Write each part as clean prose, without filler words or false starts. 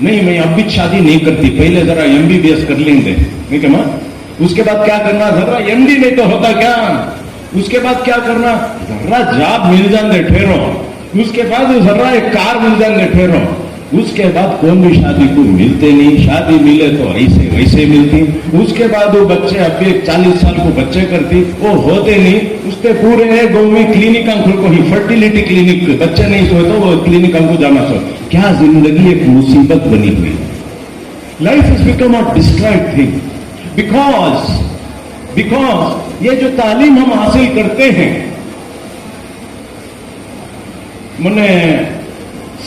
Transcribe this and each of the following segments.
नहीं मैं अब भी शादी नहीं करती, पहले जरा MBBS कर लेंगे, ठीक है माँ। उसके बाद क्या करना, जरा MD नहीं तो होता क्या, उसके बाद क्या करना, जरा जॉब मिल जाएंगे ठहरो, उसके बाद जरा एक कार मिल जाएंगे ठहरो, उसके बाद कौन भी शादी को मिलते नहीं, शादी मिले तो ऐसे वैसे मिलती, उसके बाद वो बच्चे अभी 40 साल को बच्चे करती, वो होते नहीं, उसके पूरे गाँव में क्लिनिक अंकुल को ही फर्टिलिटी क्लिनिक, बच्चे नहीं सोए तो वो क्लिनिक अंकुल जाना सो। क्या जिंदगी एक मुसीबत बनी हुई। Life is become a destroyed thing because ये जो तालीम हम हासिल करते हैं, ಮೊನ್ನೆ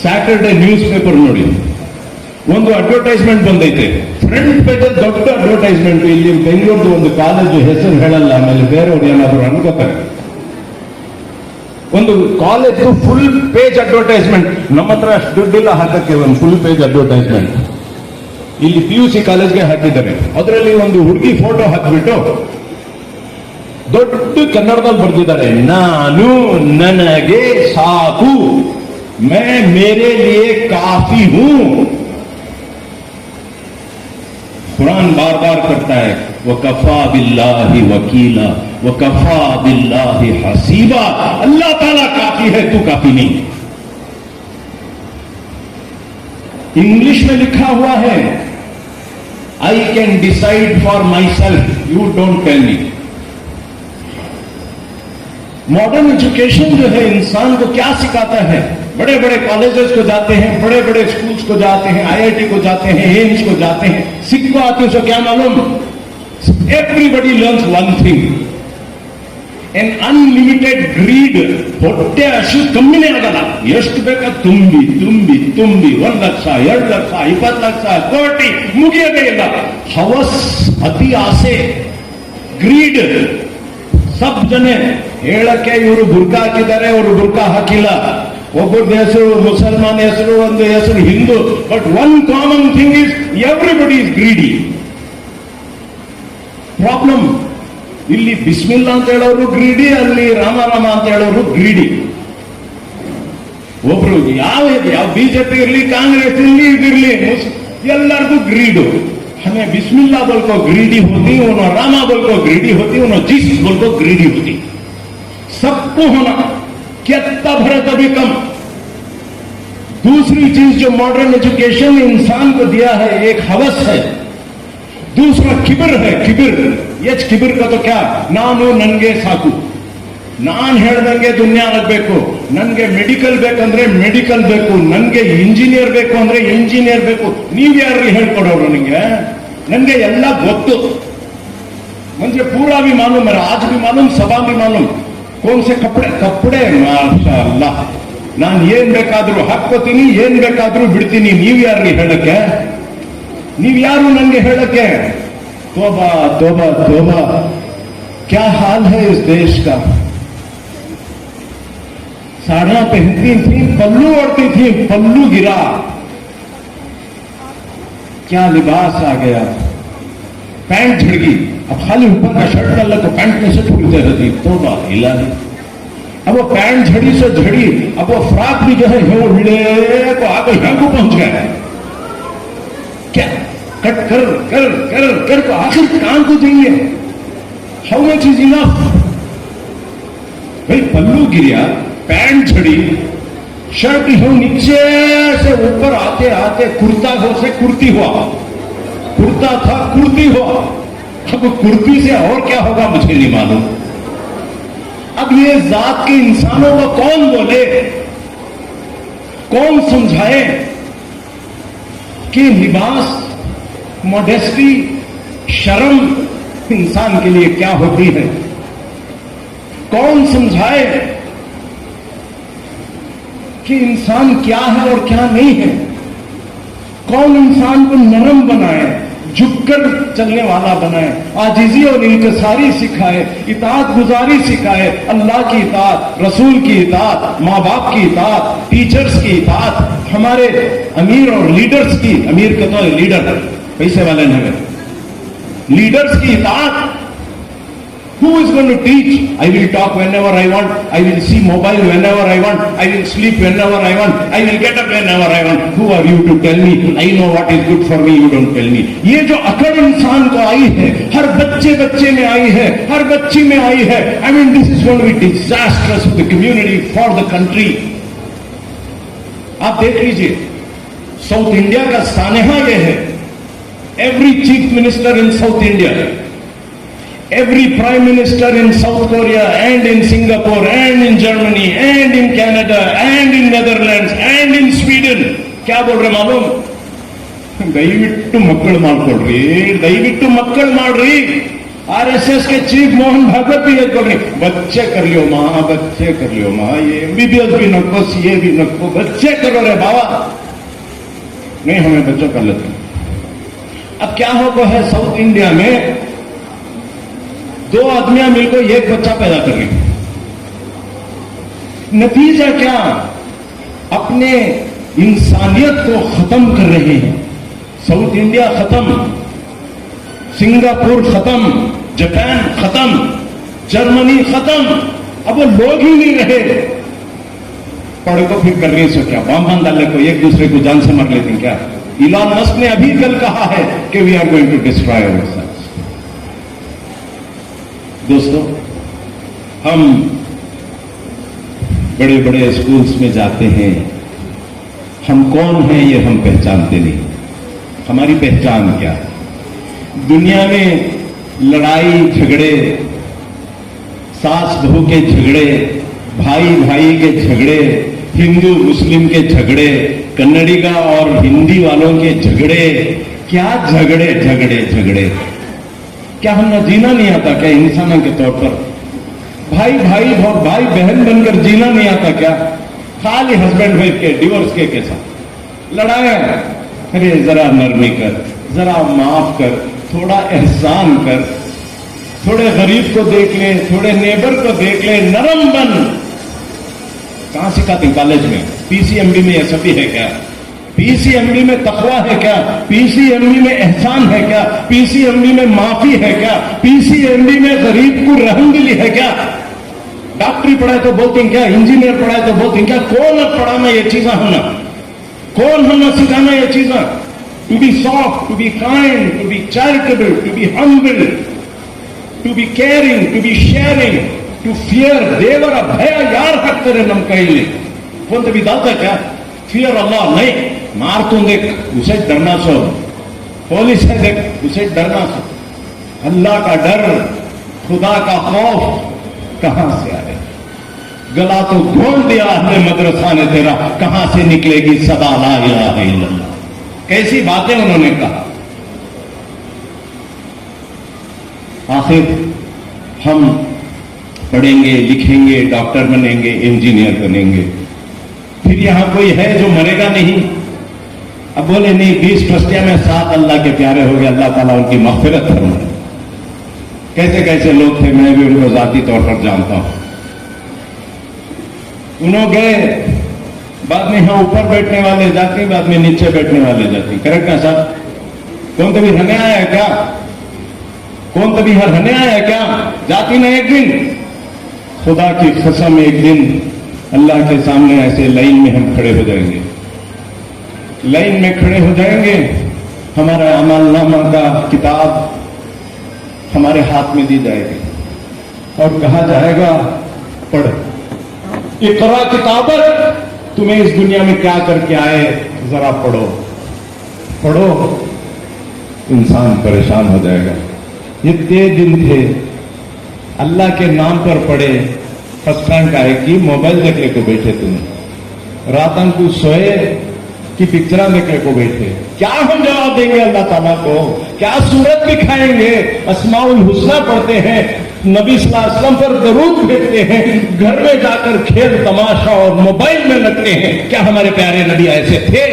ಸ್ಯಾಟರ್ಡೆ ನ್ಯೂಸ್ ಪೇಪರ್ ನೋಡಿ ಒಂದು ಅಡ್ವರ್ಟೈಸ್ಮೆಂಟ್ ಬಂದೈತೆ, ಫ್ರಂಟ್ ಪೇಜಲ್ಲಿ ದೊಡ್ಡ ಅಡ್ವರ್ಟೈಸ್ಮೆಂಟ್, ಇಲ್ಲಿ ಬೆಂಗಳೂರು ಒಂದು ಕಾಲೇಜು ಹೆಸರು ಹೇಳಲ್ಲ, ಆಮೇಲೆ ಬೇರೆಯವ್ರು ಏನಾದ್ರು ಅನ್ಕೋತಾರೆ, ಒಂದು ಕಾಲೇಜ್ ಫುಲ್ ಪೇಜ್ ಅಡ್ವರ್ಟೈಸ್ಮೆಂಟ್, ನಮ್ಮ ಹತ್ರ ಅಷ್ಟು ದುಡ್ಡಿಲ್ಲ ಹಾಕಕ್ಕೆ ಒಂದು ಫುಲ್ ಪೇಜ್ ಅಡ್ವರ್ಟೈಸ್ಮೆಂಟ್, ಇಲ್ಲಿ PUC ಕಾಲೇಜ್ಗೆ ಹಾಕಿದ್ದಾರೆ, ಅದರಲ್ಲಿ ಒಂದು ಹುಡುಗಿ ಫೋಟೋ ಹಾಕಿಬಿಟ್ಟು ದೊಡ್ಡ ಕನ್ನಡದಲ್ಲಿ ಬರೆದಿದ್ದಾರೆ, ನಾನು ನನಗೆ ಸಾಕು, मैं मेरे लिए काफी हूं। कुरान बार बार करता है वकफा बिल्लाहि वकीला वकफा बिल्लाहि हसीबा, अल्लाह ताला काफी है, तू काफी नहीं। इंग्लिश में लिखा हुआ है I can decide for myself, you don't tell me. Modern education जो है इंसान को क्या सिखाता है, बड़े बड़े कॉलेजेस को जाते हैं, बड़े बड़े स्कूल्स को जाते हैं, IIT को जाते हैं, एम्स को जाते हैं, सिख को आते हैं, क्या मालूम, everybody learns one thing, an unlimited greed, ಹೊಟ್ಟೆ ಅಷ್ಟು ಕಮ್ಮಿನೇ ಆಗಲ್ಲ, ಎಷ್ಟು ಬೇಕಾ ತುಂಬಿ ತುಂಬಿ ತುಂಬಿ 1 ಲಕ್ಷ 2 ಲಕ್ಷ 20 ಲಕ್ಷ ಕೋಟಿ ಮುಗಿಯದೇ ಇಲ್ಲ, ಹವಸ್ ಅತಿ ಆಸೆ ಗ್ರೀಡ್, सब जने ಹೇಳಕ್ಕೆ ಇವರು ಬುರ್ಕಾ ಹಾಕಿದ್ದಾರೆ, ಅವರು ಬುರ್ಕಾ ಹಾಕಿಲ್ಲ, ಒಬ್ಬರದ್ದು ಹೆಸರು ಮುಸಲ್ಮಾನ್ ಹೆಸರು, ಒಂದು ಹೆಸರು Hindu, but one common thing is everybody is greedy. Problem ಇಲ್ಲಿ ಬಿಸ್ಮಿಲ್ಲಾ ಅಂತ ಹೇಳೋರು ಗ್ರೀಡಿ, ಅಲ್ಲಿ ರಾಮ ಅಂತ ಹೇಳೋರು ಗ್ರೀಡಿ. ಒಬ್ರು ಯಾವ ಬಿಜೆಪಿ ಇರ್ಲಿ, ಕಾಂಗ್ರೆಸ್ ಇರ್ಲಿ, ಇದಿರ್ಲಿ, ಎಲ್ಲರಿಗೂ ಗ್ರೀಡು. हमें बिस्मिल्लाह बोल को ग्रीडी होती, उन्होंने रामा बोल को ग्रीडी होती, उन्होंने जिस बोल को ग्रीडी होती, सबको होना कितना भरत अभी कम। दूसरी चीज जो मॉडर्न एजुकेशन ने इंसान को दिया है, एक हवस है, दूसरा किबिर है, किबिर। ये किबिर का तो क्या, नानु नन्गे साकु, ನಾನ್ ಹೇಳ್ದಂಗೆ ದುನಿಯಾ ಆಗಬೇಕು, ನನ್ಗೆ ಮೆಡಿಕಲ್ ಬೇಕಂದ್ರೆ ಮೆಡಿಕಲ್ ಬೇಕು, ನನ್ಗೆ ಇಂಜಿನಿಯರ್ ಬೇಕು ಅಂದ್ರೆ ಇಂಜಿನಿಯರ್ ಬೇಕು. ನೀವ್ ಯಾರು ಹೇಳ್ಕೊಡೋರು ನಿಂಗೆ, ನನ್ಗೆ ಎಲ್ಲ ಗೊತ್ತು, मुझे पूरा भी मालूम है, आज भी मालूम, सभा भी मालूम, कौन से कपड़े माशाअल्लाह, ನಾನು ಏನ್ ಬೇಕಾದ್ರೂ ಹಾಕ್ಕೋತೀನಿ, ಏನ್ ಬೇಕಾದ್ರೂ ಬಿಡ್ತೀನಿ. ನೀವ್ ಯಾರು ಹೇಳಕ್ಕೆ, ನೀವ್ ಯಾರು ನಂಗೆ ಹೇಳಕ್ಕೆ? तोबा तोबा तोबा, क्या हाल है इस देश का। साड़ियां पहनती थी, पल्लू ओढ़ती थी, पल्लू गिरा, क्या लिबास आ गया, पैंट झड़गी, अब खाली ऊपर का शर्ट डाल तो पैंट कैसे फूलते रहती, तोबा इलाही। अब वो पैंट झड़ी से झड़ी, अब वो फ्रॉक भी जो है हिड़े को आगे यहाँ को पहुंच गया, क्या कट कर कर कर कर को आखिर काम को देंगे। हाउ मच इज इनफ भाई, पल्लू गिरा, पैंट झड़ी, शर्ट हो नीचे से ऊपर आते आते कुर्ता से कुर्ती हुआ, कुर्ता था कुर्ती हुआ, अब कुर्ती से और क्या होगा मुझे नहीं मालूम। अब ये जात के इंसानों को कौन बोले, कौन समझाए कि लिबास, मॉडेस्टी, शर्म इंसान के लिए क्या होती है। कौन समझाए कि इंसान क्या है और क्या नहीं है। कौन इंसान को नरम बनाए, झुककर चलने वाला बनाए, आजिजी और इंकसारी सिखाए, इताअत गुजारी सिखाए, अल्लाह की इताअत, रसूल की इताअत, माँ बाप की इताअत, टीचर्स की इताअत, हमारे अमीर और लीडर्स की, अमीर के तो लीडर पैसे वाले नहीं, लीडर्स की इताअत, Who is going to teach? I will talk whenever I want. I will see mobile whenever I want. I will sleep whenever I want. I will get up whenever I want. Who are you to tell me? I know what is good for me. You don't tell me. ये जो अकड़ इंसान को आई है, हर बच्चे में आई है, हर बच्ची में आई है. I mean, this is going to be disastrous for the community, for the country. आप देख लीजिए, साउथ इंडिया का सानेहा ये है. Every chief minister in South India, every prime minister in South Korea and in Singapore and in Germany and in Canada and in Netherlands and in Sweden, क्या बोल रहे मालूम? ದಯವಿಟ್ಟು ಮಕ್ಕಳು ಮಾಡ್ಕೊಳ್ರಿ, ದಯವಿಟ್ಟು ಮಕ್ಕಳು ಮಾಡ್ರಿ. आरएसएस के चीफ मोहन भागवत भी ये बोल रहे, बच्चे कर लियो माँ, बच्चे कर लियो माँ, ये एमबीबीएस भी नको, सीए भी नको, बच्चे करो रे बाबा. नहीं, हमें बच्चों कर लेते. अब क्या होगा है, साउथ इंडिया में 2 आदमियां मिलकर एक बच्चा पैदा कर रही. नतीजा क्या? अपने इंसानियत को खत्म कर रहे हैं. साउथ इंडिया खत्म, सिंगापुर खत्म, जापान खत्म, जर्मनी खत्म. अब वो लोग ही नहीं रहे. पढ़ को फिर कर रही सो क्या, बम डालने को एक दूसरे को जान से मार लेते हैं क्या? इलॉन मस्क ने अभी कल कहा है कि we are going to destroy ourselves. दोस्तों, हम बड़े बड़े स्कूल्स में जाते हैं, हम कौन हैं ये हम पहचानते नहीं. हमारी पहचान क्या है? दुनिया में लड़ाई झगड़े, सास बहू के झगड़े, भाई भाई के झगड़े, हिंदू मुस्लिम के झगड़े, कन्नड़ी का और हिंदी वालों के झगड़े. क्या झगड़े झगड़े झगड़े? क्या हमें जीना नहीं आता क्या इंसानों के तौर पर? भाई भाई और भाई बहन बनकर जीना नहीं आता क्या? खाली हस्बैंड वाइफ के डिवोर्स के साथ लड़ाया. अरे जरा नरमी कर, जरा माफ कर, थोड़ा एहसान कर, थोड़े गरीब को देख ले, थोड़े नेबर को देख ले, नरम बन. कहां सिखाते कॉलेज में? पीसीएमबी में यह सभी है क्या? पीसीएमबी में तकवा है क्या? पीसीएमबी में एहसान है क्या? पीसीएमबी में माफी है क्या? पीसीएमबी में गरीब को रहमदिली है क्या? डॉक्टरी पढ़ाए तो बोलते हैं क्या? इंजीनियर पढ़ाए तो बोलते हैं क्या? कौन अब पढ़ाना ये चीजें हमने? कौन हमने सिखाना ये चीजें? To be soft, to be kind, to be charitable, to be humble, to be caring, to be sharing, to fear देवर भय यार हक्कर नम कहिले. कौन तभी दाता क्या? फियर अल्लाह नहीं. मार तू देख, उसे डरना सो. पुलिस है देख, उसे डरना सो. अल्लाह का डर, खुदा का खौफ कहां से आए? गला तो खोल दिया हमने मदरसा ने तेरा, कहां से निकलेगी सदा ला इलाहा इल्लल्लाह. कैसी बातें उन्होंने कहा. आखिर हम पढ़ेंगे, लिखेंगे, डॉक्टर बनेंगे, इंजीनियर बनेंगे, फिर यहां कोई है जो मरेगा नहीं? अब बोले नहीं, 20 ट्रस्टिया में 7 अल्लाह के प्यारे हो गए, अल्लाह ताला उनकी मग़फ़िरत फरमाए. कैसे कैसे लोग थे, मैं भी उनको जाती तौर पर जानता हूं. उन्होंने गए, बाद में यहां ऊपर बैठने वाले जाती, बाद में नीचे बैठने वाले जाती. करेक्ट ना साहब? कौन कभी रहने आया है क्या? कौन कभी यहां रहने आया है क्या? जाती ना एक दिन, खुदा की कसम एक दिन अल्लाह के सामने ऐसे लाइन में हम खड़े हो जाएंगे. लाइन में खड़े हो जाएंगे, हमारा अमलनामा का किताब हमारे हाथ में दी जाएगी और कहा जाएगा, पढ़, इक़रा किताबक, तुम्हें इस दुनिया में क्या करके आए, जरा पढ़ो. पढ़ो. इंसान परेशान हो जाएगा. इतने दिन थे, अल्लाह के नाम पर पढ़े, फर्स्ट रैंक आएगी, मोबाइल देखने को बैठे तुम्हें, रातन को सोए कि पिक्चर देखने को बैठे. क्या हम जवाब देंगे अल्लाह ताला को? क्या सूरत दिखाएंगे? अस्माउल हुस्ना पढ़ते हैं, नबी सल्लल्लाहु अलैहि वसल्लम पर दरूद भेजते हैं, घर में जाकर खेल तमाशा और मोबाइल में लगते हैं. क्या हमारे प्यारे नबी ऐसे थे?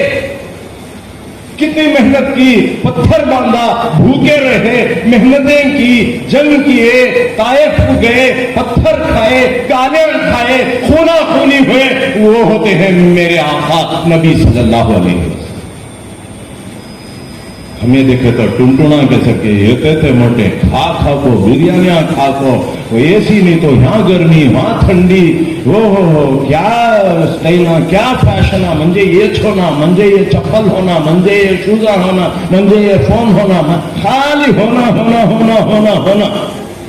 कितनी मेहनत की, पत्थर बांधा, भूखे रहे, मेहनतें की, जंग किए, ताइफ को गए, पत्थर खाए, गालियां खाए, खूना खूनी हुए. वो होते हैं मेरे आका नबी सल्लल्लाहु अलैहि वसल्लम. हमें देखे तो टुनटुना के सके, ये कहते मोटे, खा खा को बिरयानियां खा को, वो एसी नहीं तो यहाँ गर्मी वहाँ ठंडी, हो क्या स्टाइल ना, क्या फॅशन ना, म्हणजे ये छोना, म्हणजे ये चप्पल होना, म्हणजे ये शूजा होना, म्हणजे ये फोन होना, खाली होना होना होना होना होना।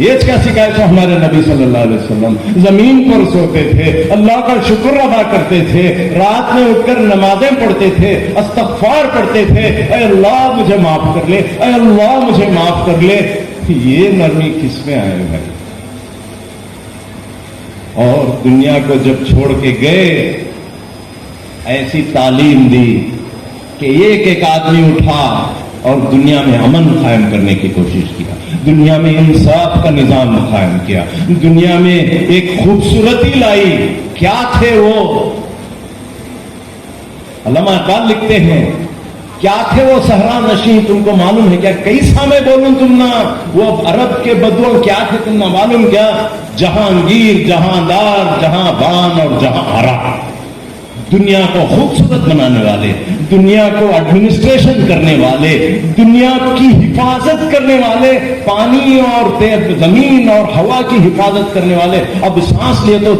ये क्या सिखाया था हमारे नबी सल्लल्लाहु अलैहि वसल्लम? जमीन पर सोते थे, अल्लाह का शुक्र अदा करते थे, रात में उठकर नमाजें पढ़ते थे, इस्तग़फ़ार पढ़ते थे, ऐ अल्लाह मुझे माफ कर ले, ऐ अल्लाह मुझे माफ कर ले। ये नरमी किसमें आए भाई? और दुनिया को जब छोड़ के गए, ऐसी तालीम दी कि एक एक आदमी उठा और दुनिया में अमन कायम करने की कोशिश किया, दुनिया में इंसाफ का निजाम कायम किया, दुनिया में एक खूबसूरती लाई। क्या थे वो? अल्लामा इक़बाल लिखते हैं, क्या थे वो सहरा नशी, तुमको मालूम है क्या? कैसा मैं बोलूं तुम ना, वो अरब के बदुआ क्या थे तुम ना मालूम क्या? जहांगीर, जहांदार, जहांबान और जहांआरा। दुनिया को खूबसूरत बनाने वाले, दुनिया को एडमिनिस्ट्रेशन करने वाले, दुनिया की हिफाजत करने वाले, पानी और जमीन और हवा की हिफाजत करने वाले। अब सांस लिए तो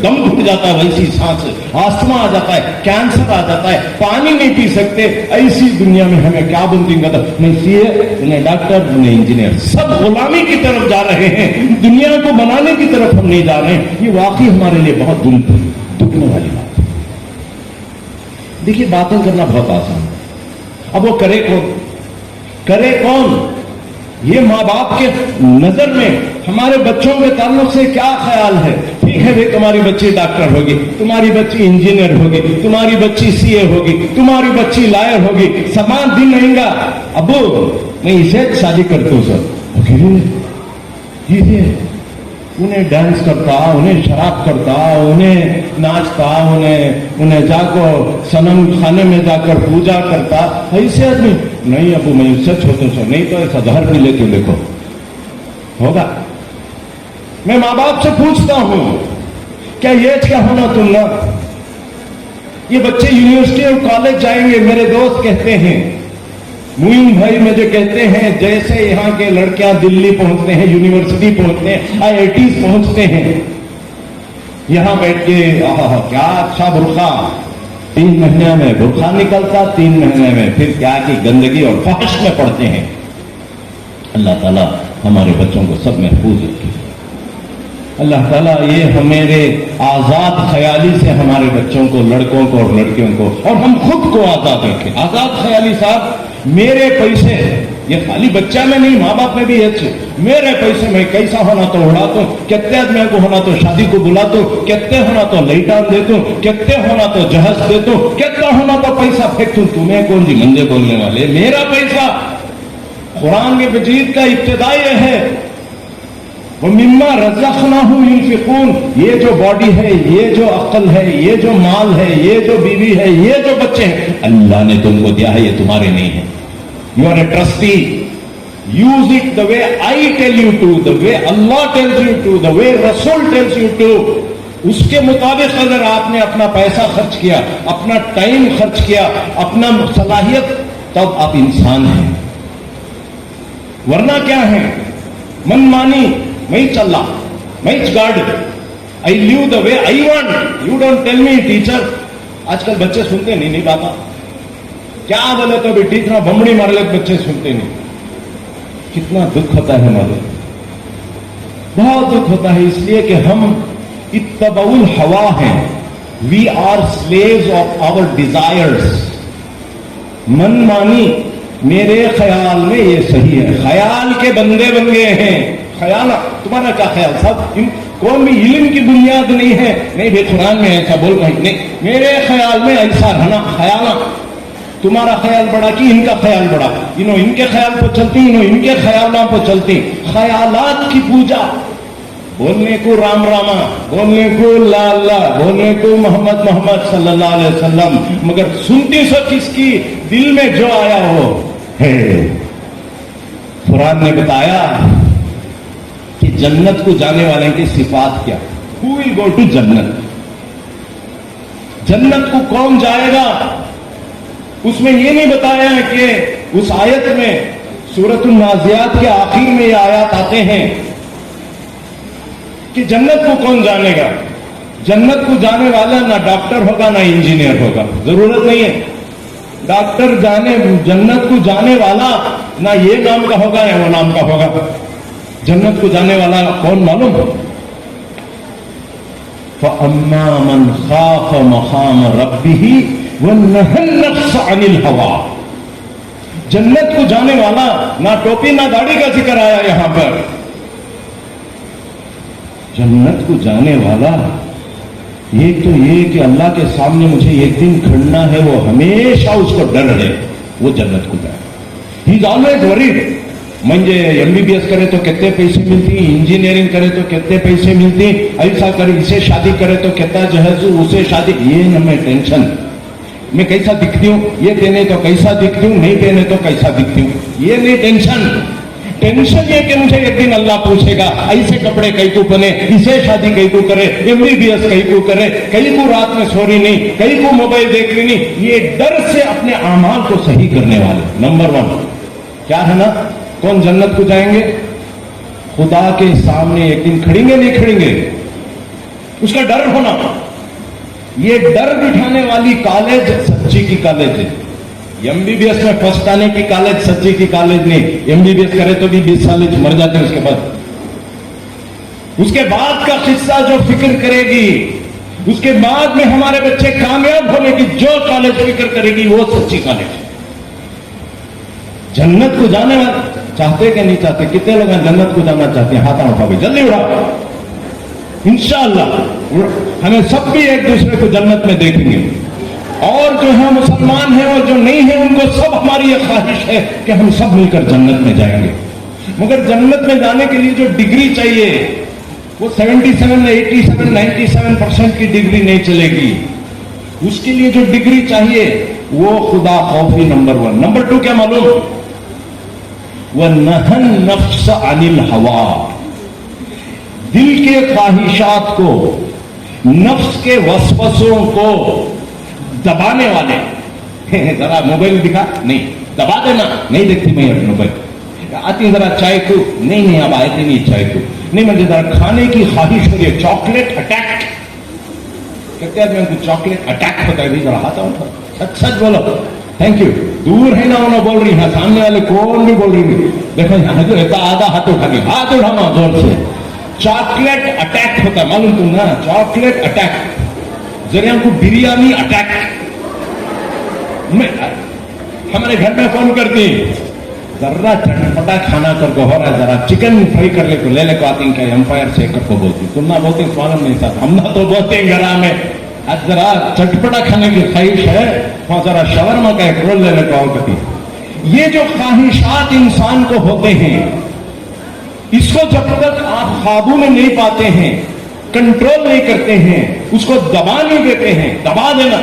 दम घुट जाता है, वैसी सांस, आस्थमा आ जाता है, कैंसर आ जाता है, पानी नहीं पी सकते। ऐसी दुनिया में हमें क्या बनती है? नहीं सीए, नहीं डॉक्टर, नहीं इंजीनियर, सब गुलामी की तरफ जा रहे हैं, दुनिया को बनाने की तरफ हम नहीं जा रहे हैं। ये वाकई हमारे लिए बहुत दुखने वाली बात। देखिए, बातें करना बहुत आसान है, अब वो करे कौन? करे कौन? ये माँ बाप के नजर में हमारे बच्चों के ताल्लुक से क्या ख्याल है? ठीक है भाई, तुम्हारी बच्ची डॉक्टर होगी, तुम्हारी बच्ची इंजीनियर होगी, तुम्हारी बच्ची सीए होगी, तुम्हारी बच्ची लॉयर होगी, समान दिन रहेगा। अबू मैं इसे शादी करता हूं सर, उन्हें डांस करता, उन्हें शराब करता, उन्हें नाचता, उन्हें जाकर सनम खाने में जाकर पूजा करता, ऐसे आदमी नहीं। अबू मैं इससे छोटे से नहीं तो ऐसा जहर भी लेके देखो, होगा। मैं माँ बाप से पूछता हूं, क्या ये क्या होना तुम ना? ये बच्चे यूनिवर्सिटी और कॉलेज जाएंगे, मेरे दोस्त कहते हैं, मुइन भाई मुझे कहते हैं, जैसे यहाँ के लड़कियां दिल्ली पहुंचते हैं, यूनिवर्सिटी पहुंचते हैं, IITs पहुंचते हैं, यहां बैठ के क्या अच्छा बुर्खा, 3 महीने में बुर्खा निकलता, 3 महीने में फिर क्या की गंदगी और फहश में पड़ते हैं। अल्लाह ताला हमारे बच्चों को सब महफूज रखे। अल्लाह ताला ये हमारे आजाद ख्याली से हमारे बच्चों को, लड़कों को और लड़कियों को, और हम खुद को आजाद रखें। आजाद ख्याली साहब, मेरे पैसे, ये खाली बच्चा में नहीं, माँ बाप में भी अच्छे, मेरे पैसे में कैसा होना तो उड़ा दो, कितने आदमियों को होना तो शादी को बुला दो, कितने होना तो लैटान दे दो, कितने होना तो जहाज दे दो, कितना होना तो पैसा फेंक दूं। तुम्हें कौन जी मंदे बोलने वाले? मेरा पैसा कुरान के मजीद का इब्तिदाई है, वो मिम्मा रज़क़नाहुम युनफ़िक़ून। ये जो बॉडी है, ये जो अक्ल है, ये जो माल है, ये जो बीवी है, ये जो बच्चे हैं, अल्लाह ने तुमको दिया है, ये तुम्हारे नहीं है। You are a trustee, use it the way I tell you to, the way Allah tells you to, the way रसूल टेल्स यू टू। उसके मुताबिक अगर आपने अपना पैसा खर्च किया, अपना टाइम खर्च किया, अपना सलाहियत, तब आप इंसान हैं। वरना क्या है? मनमानी, मैं चल रहा, मैं guard, I live the way I want, you don't tell me teacher. आजकल बच्चे सुनते नहीं बाबा, क्या बोले तो भी टीचर बमड़ी मार ले, बच्चे सुनते नहीं। कितना दुख होता है हमारे, बहुत दुख होता है, इसलिए कि हम इत्तबाउल हवा हैं। We are slaves of our desires. मनमानी, मेरे ख्याल में ये सही है, ख्याल के बंदे बन गए हैं। ख्याल, तुम्हारा क्या ख्याल साहब? कौन भी इल्म की बुनियाद नहीं है, नहीं भाई कुरान में ऐसा बोल रहे नहीं, मेरे ख्याल में ऐसा रहना। ख्याल, तुम्हारा ख्याल बड़ा कि इनका ख्याल बड़ा, इनके ख्याल पर चलती, इनके ख्यालों पर चलती। ख्यालात की पूजा, बोलने को राम रामा, बोलने को ला अल्लाह, बोलने को मोहम्मद मोहम्मद सल्लल्लाहु अलैहि वसल्लम, मगर सुनती सो किसकी? दिल में जो आया वो है। कुरान ने बताया कि जन्नत को जाने वाले की सिफात क्या? हु विल गो टू जन्नत? जन्नत को कौन जाएगा? उसमें ये नहीं बताया कि उस आयत में, सूरतुन नाज़ियात के आखिर में ये आयत आते हैं کہ جنت کو کون جانے گا؟ جنت کو جانے والا نہ ڈاکٹر ہوگا نہ انجینئر ہوگا، ضرورت نہیں ہے۔ ڈاکٹر جنت کو جانے والا نہ یہ نام کا ہوگا یا وہ نام کا ہوگا۔ جنت کو جانے والا کون معلوم؟ فَأَمَّا مَنْ خَافَ مَقَامَ رَبِّهِ وَنَهَى النَّفْسَ عَنِ الْهَوَىٰ۔ جنت کو جانے والا نہ ٹوپی نہ داڑھی کا ذکر آیا یہاں پر۔ جنت کو جانے والا ایک تو یہ کہ اللہ کے سامنے مجھے ایک دن کھڑنا ہے، وہ ہمیشہ اس کو ڈر ہے، وہ جنت کو جائے۔ ہی از آلویز وریڈ، مجھے MBBS کرے تو کتنے پیسے ملتی، انجینئرنگ کرے تو کتنے پیسے ملتی، ایسا کرے اسے شادی کرے تو کتنا جہیز، اسے شادی، یہ نہ میں ٹینشن، میں کیسا دکھتی ہوں، یہ دینے تو کیسا دکھتی ہوں، نہیں دینے تو کیسا دکھتی ہوں، یہ نہیں ٹینشن۔ ٹینشن یہ کہ مجھے ایک دن اللہ پوچھے گا ایسے کپڑے کئی کو پہنے، اسے شادی کئی کو کرے، MBBS کئی کو کرے، کئی کو رات میں سوری نہیں، کئی کو موبائل دیکھ لی نہیں، یہ ڈر سے اپنے اعمال کو صحیح کرنے والے نمبر 1 کیا ہے نا؟ کون جنت کو جائیں گے؟ خدا کے سامنے ایک دن کھڑیں گے نہیں کھڑیں گے، اس کا ڈر ہونا۔ یہ ڈر بٹھانے والی کالج سچی کی کالج ہے۔ MBBS میں فرسٹ آنے کی کالج سچی کی کالج نہیں۔ MBBS کرے تو بھی 20 سال مر جاتے ہیں، اس کے بعد کا قصہ جو فکر کرے گی، اس کے بعد میں ہمارے بچے کامیاب ہونے کی جو کالج فکر کرے گی وہ سچی کالج۔ جنت کو جانے والے چاہتے کہ نہیں چاہتے؟ کتنے لوگ جنت کو جانا چاہتے ہیں؟ ہاتھ اٹھاؤ بھائی، جلدی اٹھاؤ۔ انشاءاللہ ہمیں سب بھی ایک دوسرے کو جنت میں دیکھیں گے، اور جو ہے مسلمان ہیں اور جو نہیں ہیں ان کو سب ہماری یہ خواہش ہے کہ ہم سب مل کر جنت میں جائیں گے۔ مگر جنت میں جانے کے لیے جو ڈگری چاہیے وہ 77 87 97% کی ڈگری نہیں چلے گی۔ اس کے لیے جو ڈگری چاہیے وہ خدا خوفی نمبر 1۔ نمبر 2 کیا معلوم؟ وَنَهَى النَّفْسَ عَنِ الْهَوَىٰ، دل کے خواہشات کو، نفس کے وسوسوں کو دبانے والے۔ ذرا موبائل دکھا، نہیں دبا دینا، نہیں دیکھتی میں اپنا موبائل، آتی ذرا چائے کو، نہیں اب آئے تھے نہیں چائے کو، نہیں مجھے ذرا کھانے کی خواہش ہو رہی ہے، چاکلیٹ اٹیک کہتے ہیں میں کو، چاکلیٹ اٹیک ہوتا ہے، ذرا ہاتھ اٹھاؤ، سچ سچ بولو، تھینک یو۔ دور ہے نا انہوں بول رہی ہے، سامنے والے کون بھی بول رہی ہے، دیکھو یہاں جو رہتا آدھا ہاتھ اٹھا کے، ہاتھ اٹھانا زور سے۔ چاکلیٹ اٹیک ہوتا ہے، معلوم تم نا، چاکلیٹ اٹیک، ذرا ہم کو بریانی اٹیک۔ ہمارے گھر میں فون کرتی، ذرا چٹپٹا کھانا کر کو ہو رہا ہے، ذرا چکن فرائی کر لے کو لے لے کو آتی ہیں، کیا امپائر سے کر کو بولتی، تم نہ بولتے معلوم نہیں صاحب، ہم نہ تو بولتے ہیں گھر میں آج ذرا چٹپٹا کھانے کی خواہش ہے، وہاں ذرا شاورما کا ایک رول لے لے کو آتی۔ یہ جو خواہشات انسان کو ہوتے ہیں، اس کو جب تک آپ قابو میں نہیں پاتے ہیں، کنٹرول نہیں کرتے ہیں، اس کو دبا نہیں دیتے ہیں، دبا دینا۔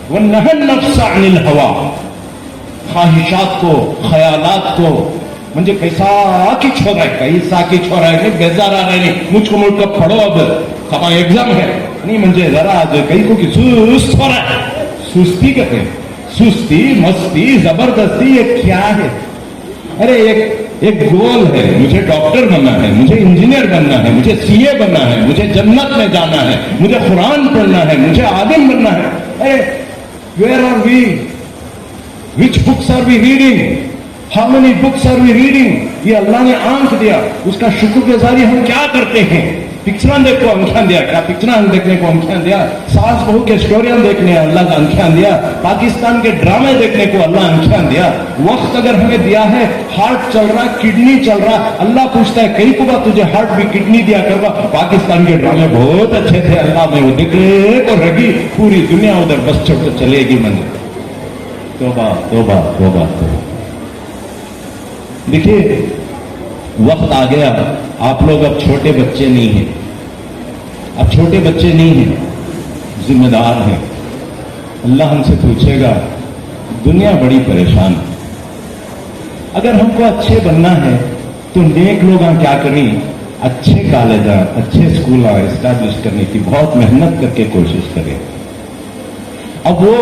وَنَهَى النَّفْسَ عَنِ الْهَوَىٰ، خواہشات کو، خیالات کو، مجھے کیسا کی چھوڑا ہے، کیسا کی چھوڑا ہے، بیزار آ رہے نہیں، مجھ کو ملک کب پڑھو، اب کبا ایگزام ہے، نہیں مجھے ذرا کئی کو کی سست ہو رہا ہے۔ سستی کہتے ہیں، سستی، مستی، زبردستی، یہ کیا ہے؟ ارے ایک گول ہے، مجھے ڈاکٹر بننا ہے، مجھے انجینئر بننا ہے، مجھے CA بننا ہے، مجھے جنت میں جانا ہے، مجھے قرآن پڑھنا ہے، مجھے عالم بننا ہے۔ ارے where are we? Which books are we reading? How many books are we reading? یہ اللہ نے آنکھ دیا، اس کا شکر گزاری ہم کیا کرتے ہیں؟ پکچراں دیکھ کو آنکھاں دیا، کیا پکچراں دیکھنے کو آنکھاں دیا؟ ساس بہو کے سٹوریاں دیکھنے اللہ کا آنکھاں دیا، پاکستان کے ڈرامے دیکھنے کو اللہ آنکھاں دیا۔ وقت اگر ہمیں دیا ہے، ہارٹ چل رہا، کڈنی چل رہا، اللہ پوچھتا ہے کئی کو بات تجھے ہارٹ بھی کڈنی دیا کروا۔ پاکستان کے ڈرامے بہت اچھے تھے، اللہ میں وہ دیکھنے کو رگی، پوری دنیا ادھر بس چھوڑ چلے گی منزل۔ توبہ توبہ توبہ توبہ۔ دیکھیے وقت آ گیا، آپ لوگ اب چھوٹے بچے نہیں ہیں، اب چھوٹے بچے نہیں ہیں، ذمہ دار ہیں۔ اللہ ہم سے پوچھے گا، دنیا بڑی پریشان ہے، اگر ہم کو اچھے بننا ہے تو نیک لوگ کیا کریں؟ اچھے کالج اچھے اسکول اسٹیبلش کرنے کی بہت محنت کر کے کوشش کریں۔ اب وہ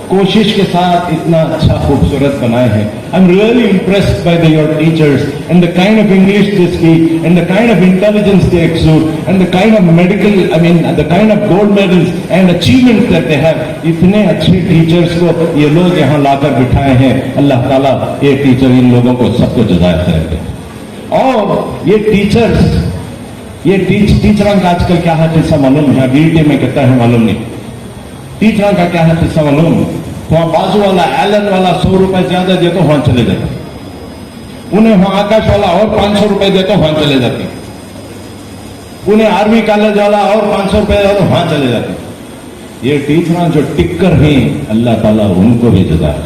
कोशिश के साथ इतना अच्छा खूबसूरत बनाए हैं. I'm really impressed by your teachers and the kind of English they speak and the kind of intelligence they exude and the kind of the kind of gold medals and achievements that they have. इतने अच्छे teachers को ये लोग यहाँ लाकर बिठाए हैं. अल्लाह ताला ये टीचर इन लोगों को सबको जज़ाया खैर दे. और ये टीचर्स ये टीचरों का आजकल क्या है हिस्सा मालूम है? बीईटी में कहता है मालूम नहीं. टीचरों का क्या है हिस्सा मालूम? वहां बाजू वाला एलन वाला 100 रुपए ज्यादा दे तो वहां चले जाते, उन्हें वहां आकाश वाला और 500 रुपए दे तो वहां चले जाते, उन्हें आर्मी कॉलेज वाला और 500 रुपए दे तो वहां चले जाते. ये टीचर जो टिक्कर हैं अल्लाह ताला उनको भी जज़ा है.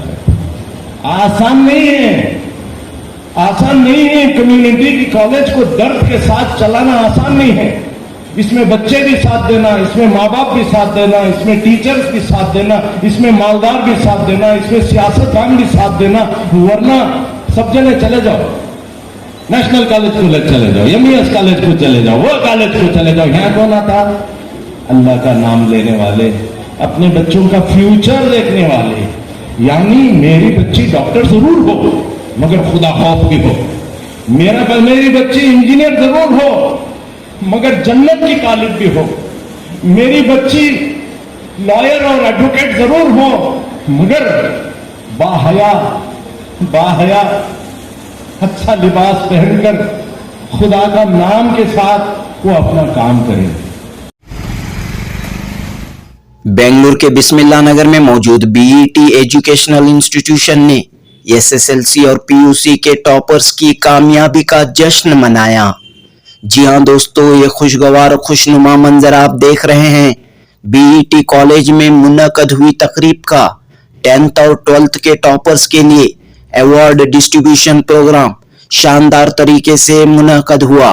आसान नहीं है, आसान नहीं है. कम्युनिटी की कॉलेज को दर्द के साथ चलाना आसान नहीं है. इसमें बच्चे भी साथ देना, इसमें माँ बाप भी साथ देना, इसमें टीचर्स भी साथ देना, इसमें मालदार भी साथ देना, इसमें सियासतदान भी साथ देना. वरना सब जने चले जाओ, नेशनल कॉलेज को चले जाओ, एमईएस कॉलेज को चले जाओ, वो कॉलेज को चले जाओ. यहाँ कौन आता? अल्लाह का नाम लेने वाले, अपने बच्चों का फ्यूचर देखने वाले. यानी मेरी बच्ची डॉक्टर जरूर हो मगर खुदा खौफ की हो, मेरी बच्ची इंजीनियर जरूर हो मगर जन्नत की तालिब भी हो, मेरी बच्ची लॉयर और एडवोकेट जरूर हो मगर बाहया अच्छा लिबास पहनकर खुदा का नाम के साथ वो अपना काम करे. बेंगलुरु के बिस्मिल्लाह नगर में मौजूद बीईटी एजुकेशनल इंस्टीट्यूशन ने एसएसएलसी और पीयूसी के टॉपर्स की कामयाबी का जश्न मनाया. जी हां दोस्तों, ये खुशगवार और खुशनुमा मंजर आप देख रहे हैं. बीईटी कॉलेज में मुनक्कद हुई तकरीब का 10th और 12th के टॉपर्स के लिए अवार्ड डिस्ट्रीब्यूशन प्रोग्राम शानदार तरीके से मुनक्कद हुआ.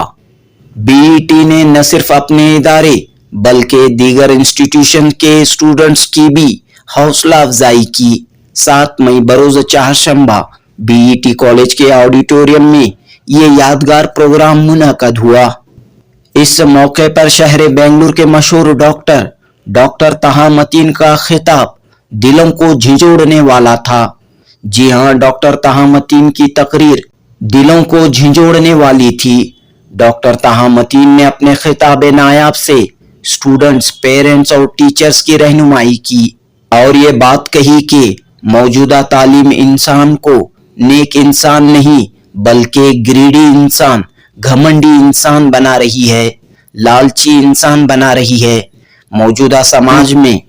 बीईटी ने न सिर्फ अपने इदारे बल्कि दीगर इंस्टीट्यूशन के स्टूडेंट्स की भी हौसला अफजाई की. 7 मई बरोज चाहशंबा बीईटी कॉलेज के ऑडिटोरियम में ये यादगार प्रोग्राम मुनक्कद हुआ. इस मौके पर शहर बेंगलुरु के मशहूर डॉक्टर तहा मतीन का खिताब दिलों को झिंझोड़ने वाला था. जी हां, डॉक्टर तहा मतीन की तकरीर दिलों को झिंझोड़ने वाली थी. डॉक्टर तहा मतीन ने अपने खिताब नायाब से स्टूडेंट्स, पेरेंट्स और टीचर्स की रहनुमाई की और ये बात कही कि मौजूदा तालीम इंसान को नेक इंसान नहीं बल्कि ग्रीडी इंसान, घमंडी इंसान बना रही है, लालची इंसान बना रही है. मौजूदा समाज में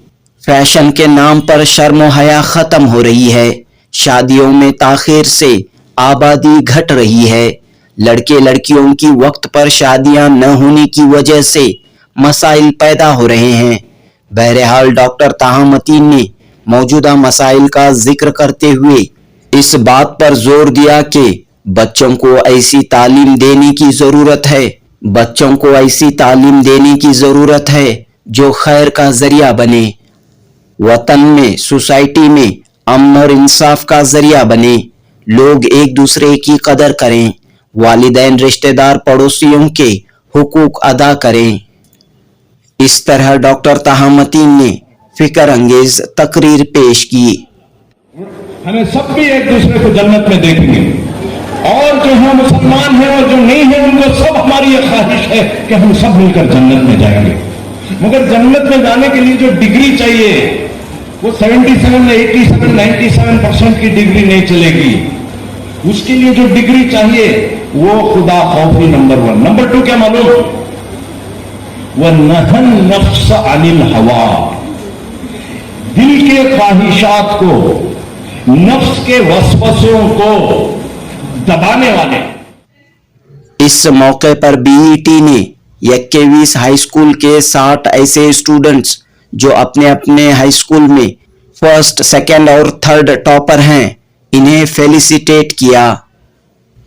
फैशन के नाम पर शर्म हया खत्म हो रही है. शादियों में ताखीर से आबादी घट रही है. लड़के लड़कियों की वक्त पर शादियां न होने की वजह से मसाइल पैदा हो रहे हैं. बहरहाल डॉक्टर तहा मतीन ने मौजूदा मसाइल का जिक्र करते हुए इस बात पर जोर दिया कि बच्चों को ऐसी तालीम देने की जरूरत है, बच्चों को ऐसी तालीम देने की जरूरत है जो खैर का जरिया बने, वतन में, सोसाइटी में अमन और इंसाफ का जरिया बने, लोग एक दूसरे की कदर करें, वालिदैन, रिश्तेदार, पड़ोसियों के हुकूक अदा करें. इस तरह डॉक्टर तहा मतीन ने फिक्र अंगेज तकरीर पेश की. हमें सब भी एक दूसरे को जन्नत में देखेंगे और जो है मुसलमान है और जो नहीं है उनको सब हमारी ये ख्वाहिश है कि हम सब मिलकर जन्नत में जाएंगे. मगर जन्नत में जाने के लिए जो डिग्री चाहिए वो 77, 87, 97% की डिग्री नहीं चलेगी. उसके लिए जो डिग्री चाहिए वो खुदा खौफी नंबर 1. नंबर 2 क्या मालूम? वह नहन नफ्स अनिल हवा, दिल के ख्वाहिशात को, नफ्स के वसवसों को दबाने वाले. इस मौके पर बीईटी ने 21 हाई स्कूल के 60 ऐसे स्टूडेंट्स जो अपने अपने हाई स्कूल में 1st, 2nd और 3rd टॉपर हैं, इन्हें फेलिसिटेट किया.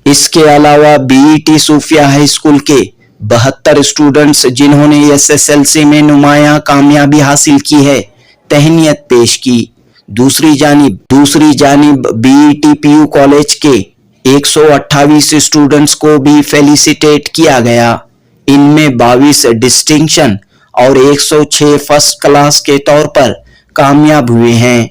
इसके अलावा बीईटी सूफिया हाई स्कूल के 72 स्टूडेंट्स जिन्होंने एसएसएलसी में नुमायां कामयाबी हासिल की है, तहनीयत पेश की. दूसरी जानिब बीईटी पीयू कॉलेज के 128 स्टूडेंट्स को भी फेलिसिटेट किया गया. इनमें 22 डिस्टिंक्शन और 106 फर्स्ट क्लास के तौर पर कामयाब हुए हैं.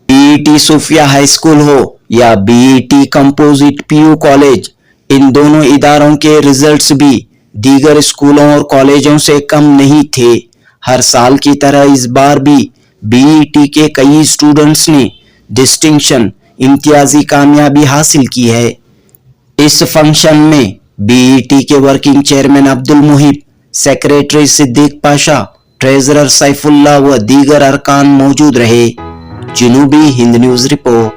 बीईटी सूफिया हाई स्कूल हो या बीईटी कंपोजिट पीयू कॉलेज, इन दोनों इदारों के रिजल्ट्स भी दीगर स्कूलों और कॉलेजों से कम नहीं थे। हर साल की तरह इस बार भी बीईटी के कई स्टूडेंट्स ने डिस्टिंक्शन इम्तियाजी कामयाबी हासिल की है। इस फंक्शन में बीईटी के working chairman Abdul मुहिब, secretary Siddique Pasha, treasurer Saifullah व दीगर अरकान मौजूद रहे। जनूबी हिंद न्यूज रिपोर्ट।